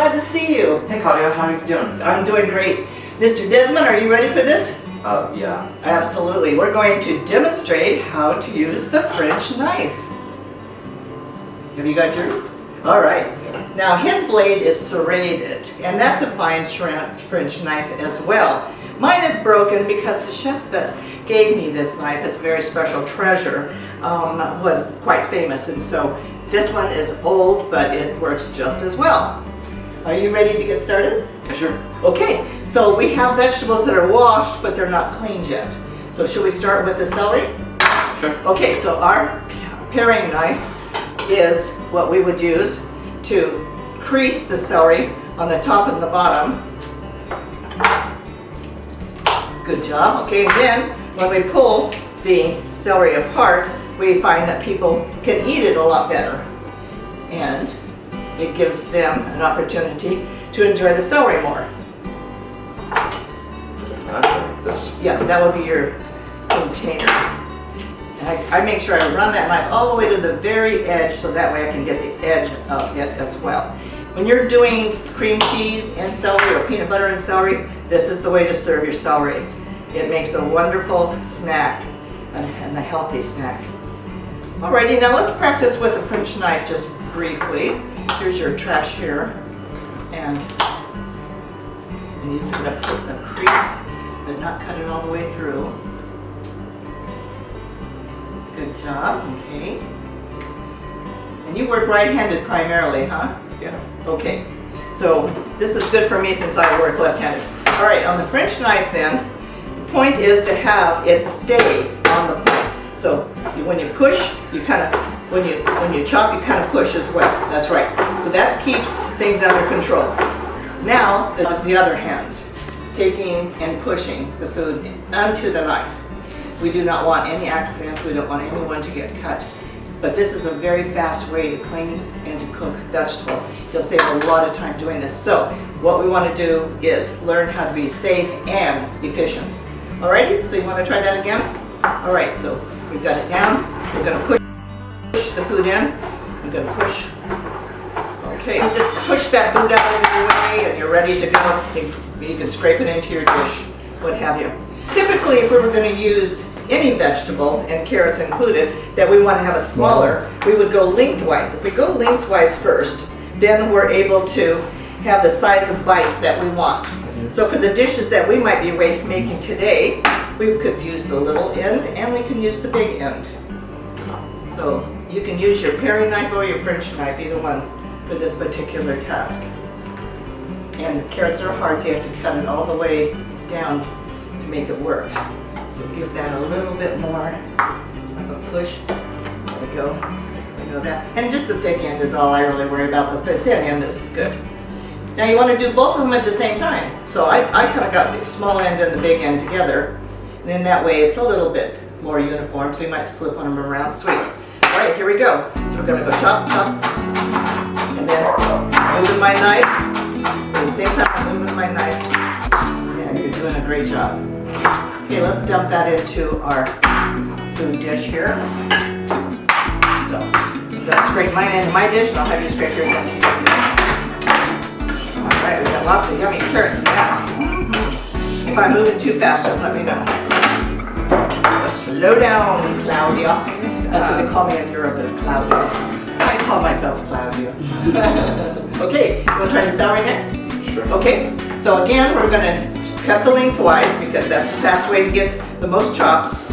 glad to see you. Hey Claudia, how are you doing? I'm doing great. Mr. Desmond, are you ready for this? Yeah. Absolutely. We're going to demonstrate how to use the French knife. Have you got yours? All right. Now his blade is serrated, and that's a fine French knife as well. Mine is broken because the chef that gave me this knife, this very special treasure, was quite famous, and so this one is old, but it works just as well. Are you ready to get started? Yeah, sure. Okay, so we have vegetables that are washed, but they're not cleaned yet. So should we start with the celery? Sure. Okay, so our paring knife is what we would use to crease the celery on the top and the bottom. Good job. Okay, and then when we pull the celery apart, we find that people can eat it a lot better. And it gives them an opportunity to enjoy the celery more. This. Yeah, that would be your container. And I make sure I run that knife all the way to the very edge so that way I can get the edge of it as well. When you're doing cream cheese and celery or peanut butter and celery, this is the way to serve your celery. It makes a wonderful snack and a healthy snack. Alrighty, now let's practice with the French knife just briefly. Here's your trash here. And you're just going to put the crease but not cut it all the way through. Good job, okay. And you work right-handed primarily, huh? Yeah. Okay, so this is good for me since I work left-handed. All right, on the French knife then, the point is to have it stay on the point. So when you push, you kind of, when you chop, you kind of push as well. That's right. So that keeps things under control. Now, the other hand, taking and pushing the food onto the knife. We do not want any accidents. We don't want anyone to get cut. But this is a very fast way to clean and to cook vegetables. You'll save a lot of time doing this. So what we want to do is learn how to be safe and efficient. Alrighty, so you want to try that again? Alright, so we've got it down. We're going to push the food in. I'm going to push. Okay, you just push that food out of your way and you're ready to go. You can scrape it into your dish, what have you. Typically, if we were going to use any vegetable, and carrots included, that we want to have a smaller, we would go lengthwise. If we go lengthwise first, then we're able to have the size of bites that we want. So for the dishes that we might be making today, we could use the little end and we can use the big end. So you can use your paring knife or your French knife, either one, for this particular task. And carrots are hard, so you have to cut it all the way down to make it work. So give that a little bit more of a push. There we go. There we go that. And just the thick end is all I really worry about, but the thin end is good. Now you want to do both of them at the same time. So I kind of got the small end and the big end together. And then that way it's a little bit more uniform, so you might flip one of them around. Sweet. All right, here we go. So we're going to go chop, chop. And then moving my knife. At the same time I'm moving my knife. And you're doing a great job. Okay, let's dump that into our food dish here. So I'm going to scrape mine into my dish and I'll have you scrape yours into your dish. Alright, we've got lots of yummy carrots now. If I'm moving too fast, just let me know. Slow down, Claudia. That's what they call me in Europe, is Claudia. I call myself Claudia. Okay, we'll try the celery next? Sure. Okay, so again, we're going to cut the lengthwise because that's the fast way to get the most chops.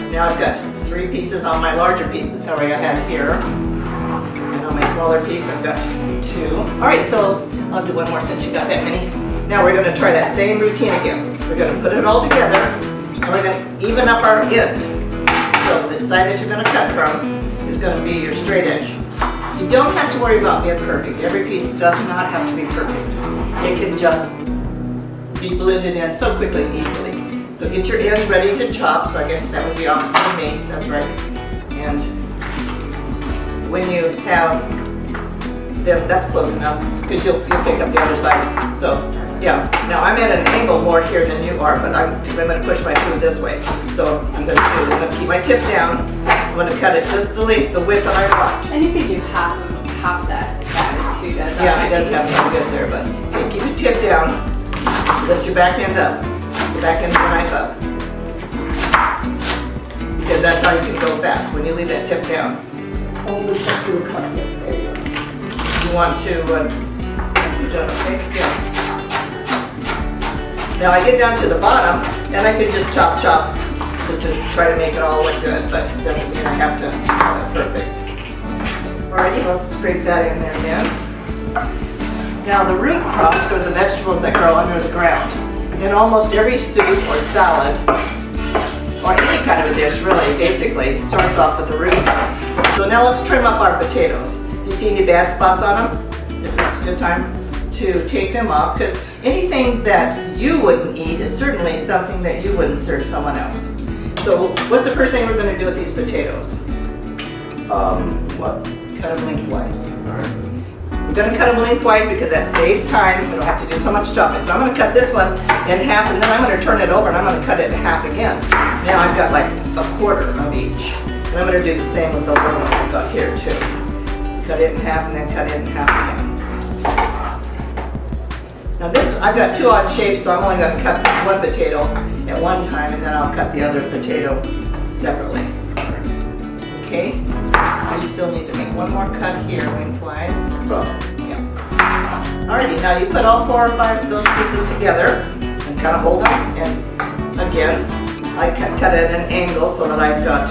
Now I've got 3 pieces on my larger piece of celery I had here. And on my smaller piece, I've got 2. Alright, so I'll do one more since you got that many. Now we're going to try that same routine again. We're going to put it all together and we're going to even up our end. So the side that you're going to cut from is going to be your straight edge. You don't have to worry about being perfect. Every piece does not have to be perfect. It can just be blended in so quickly and easily. So get your ends ready to chop. So I guess that would be opposite of me. That's right. And when you have them, that's close enough because you'll pick up the other side. So yeah. Now I'm at an angle more here than you are, but because I'm going to push my food this way. So I'm going to keep my tip down. I'm going to cut it just the width that I want. And you could do half that size so you guys Yeah, it does have a little bit there, but okay, keep your tip down. Lift your back end up. Your back end of the knife up. Because that's how you can go fast, when you leave that tip down. Oh, let's just do a cut. There you go. You want to, you've done okay, yeah. Now I get down to the bottom, and I can just chop, just to try to make it all look good, but it doesn't mean I have to have it perfect. Alrighty, let's scrape that in there again. Now the root crops are the vegetables that grow under the ground. In almost every soup or salad, or any kind of a dish really, basically, starts off with the root crop. So now let's trim up our potatoes. If you see any bad spots on them, this is a good time to take them off, because anything that you wouldn't eat is certainly something that you wouldn't serve someone else. So what's the first thing we're going to do with these potatoes? What? Cut them lengthwise. Alright. We're going to cut them lengthwise because that saves time. We don't have to do so much chopping. So I'm going to cut this one in half, and then I'm going to turn it over and I'm going to cut it in half again. Now I've got like a quarter of each. And I'm going to do the same with the little one I've got here too. Cut it in half and then cut it in half again. Now this, I've got two odd shapes, so I'm only going to cut this one potato at one time, and then I'll cut the other potato separately. Okay, so you still need to make one more cut here lengthwise. Well, Yeah. Alrighty, now you put all 4 or 5 of those pieces together and kind of hold them. And again, I can cut it at an angle so that I've got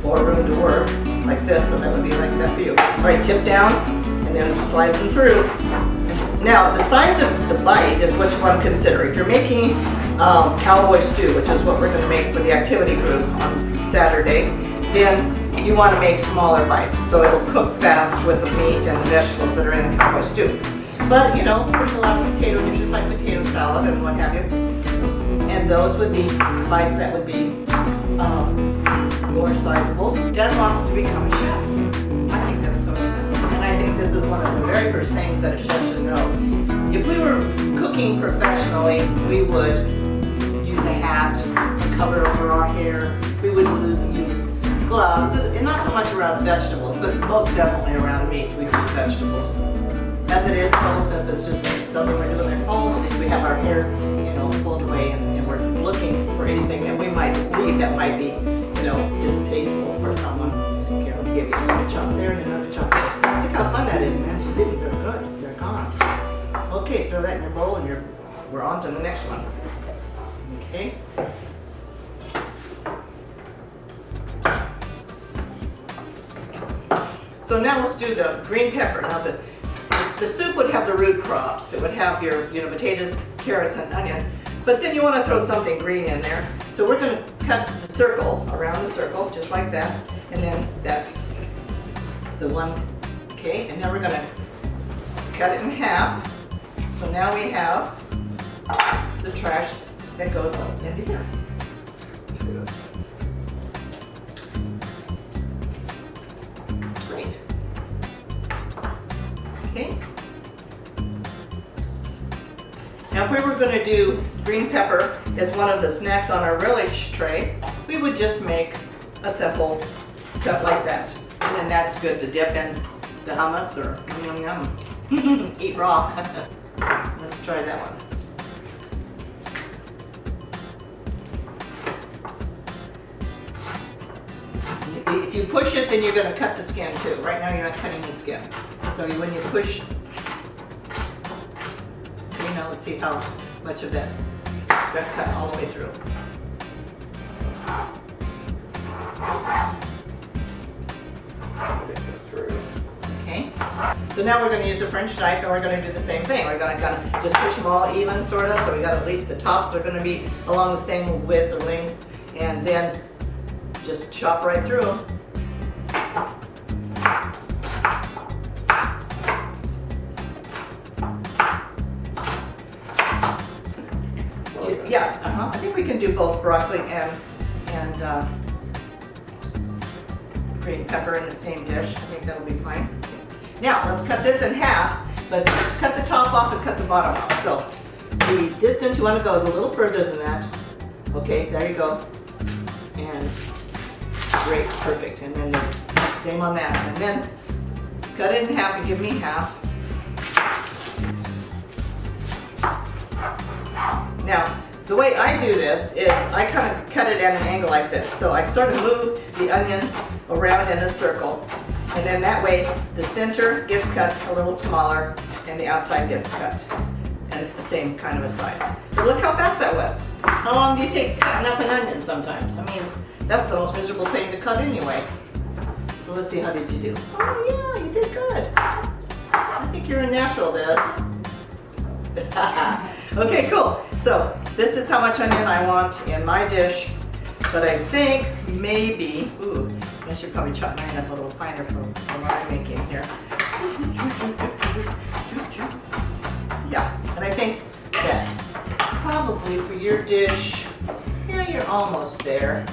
more room to work, like this, and that would be like that for you. Alright, tip down and then slice them through. Now, the size of the bite is what you want to consider. If you're making cowboy stew, which is what we're going to make for the activity group on Saturday, then you want to make smaller bites, so it'll cook fast with the meat and the vegetables that are in the cowboy stew. But, you know, there's a lot of potato dishes like potato salad and what have you. And those would be bites that would be more sizable. Des wants to become a chef. I think that's so exciting. And I think this is one of the very first things that a chef should know. If we were cooking professionally, we would use a hat, cover over our hair. We would use gloves, and not so much around vegetables, but most definitely around meat. We use vegetables. As it is, though, since it's just something we're doing at home, at least we have our hair, you know, pulled away, and we're looking for anything that we might leave that might be, you know, distasteful for someone. Okay, I'll give you another chop there and another chop there. Look how fun that is, man. You see, they're good. They're gone. Okay, throw that in your bowl, and we're on to the next one. Okay. So now let's do the green pepper. Now the soup would have the root crops. It would have your, you know, potatoes, carrots, and onion. But then you want to throw something green in there. So we're going to cut the circle, around the circle, just like that. And then that's the one, okay? And then we're going to cut it in half. So now we have the trash that goes up into here. Great. Okay. Now if we were going to do green pepper as one of the snacks on our relish tray, we would just make a simple cut like that. And then that's good to dip in the hummus or yum yum. Eat raw. Let's try that one. If you push it, then you're going to cut the skin too. Right now you're not cutting the skin. So when you push, you know, let's see how much of that got cut all the way through. Okay, so now we're going to use a French knife and we're going to do the same thing. We're going to kind of just push them all even, sort of, so we got at least the tops are going to be along the same width or length, and then just chop right through them. Yeah, I think we can do both broccoli and green pepper in the same dish. I think that'll be fine. Now, let's cut this in half, but just cut the top off and cut the bottom off. So, the distance you want to go is a little further than that. Okay, there you go. And great, perfect. And then the same on that. And then cut it in half and give me half. Now, the way I do this is I kind of cut it at an angle like this. So I sort of move the onion around in a circle. And then that way the center gets cut a little smaller and the outside gets cut. And it's the same kind of a size. But look how fast that was. How long do you take cutting up an onion sometimes? I mean, that's the most miserable thing to cut anyway. So let's see, how did you do? Oh yeah, you did good. I think you're a natural, Des. Okay, cool. So this is how much onion I want in my dish. But I think maybe, ooh, I should probably chop mine up a little finer for what I'm making here. Yeah, and I think that probably for your dish, yeah, you're almost there.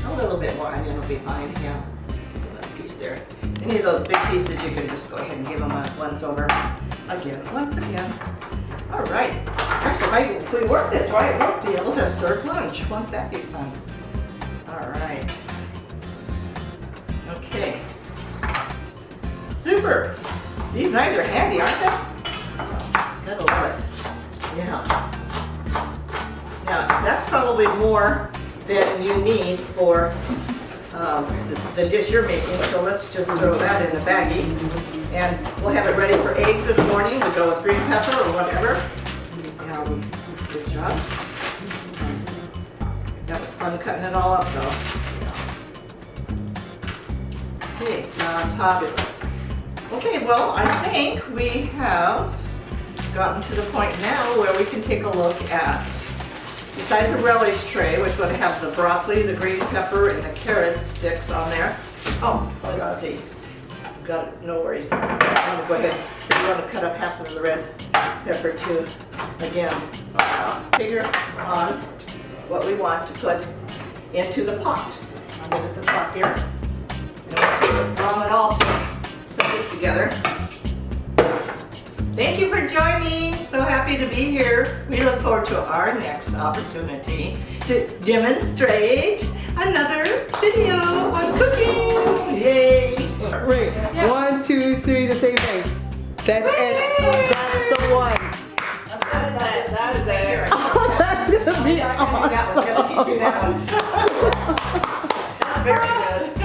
A little bit more onion will be fine, yeah. There's another piece there. Any of those big pieces, you can just go ahead and give them a once over. Once again. All right. Actually, if we work this right, we'll be able to serve lunch. Won't that be fun? All right. Okay. Super. These knives are handy, aren't they? That'll do it. Yeah. Now, that's probably more than you need for the dish you're making, so let's just throw that in the baggie. And we'll have it ready for eggs this morning. We'll go with green pepper or whatever. Good job. That was fun cutting it all up though. Okay, fabulous. Okay, well, I think we have gotten to the point now where we can take a look at, besides the relish tray, which would have the broccoli, the green pepper, and the carrot sticks on there. Oh, let's see. Got it, no worries. I'm gonna go ahead. You want to cut up half of the red pepper too. Again, figure on what we want to put into the pot. I'll give us a pot here. It won't take us long at all to put this together. Thank you for joining. So happy to be here. We look forward to our next opportunity to demonstrate another video on cooking. Yay! Wait, 1, 2, 3, the same thing. That's it. That's the one. That is it. Oh, that's gonna be I'm gonna teach you that one. That's very good.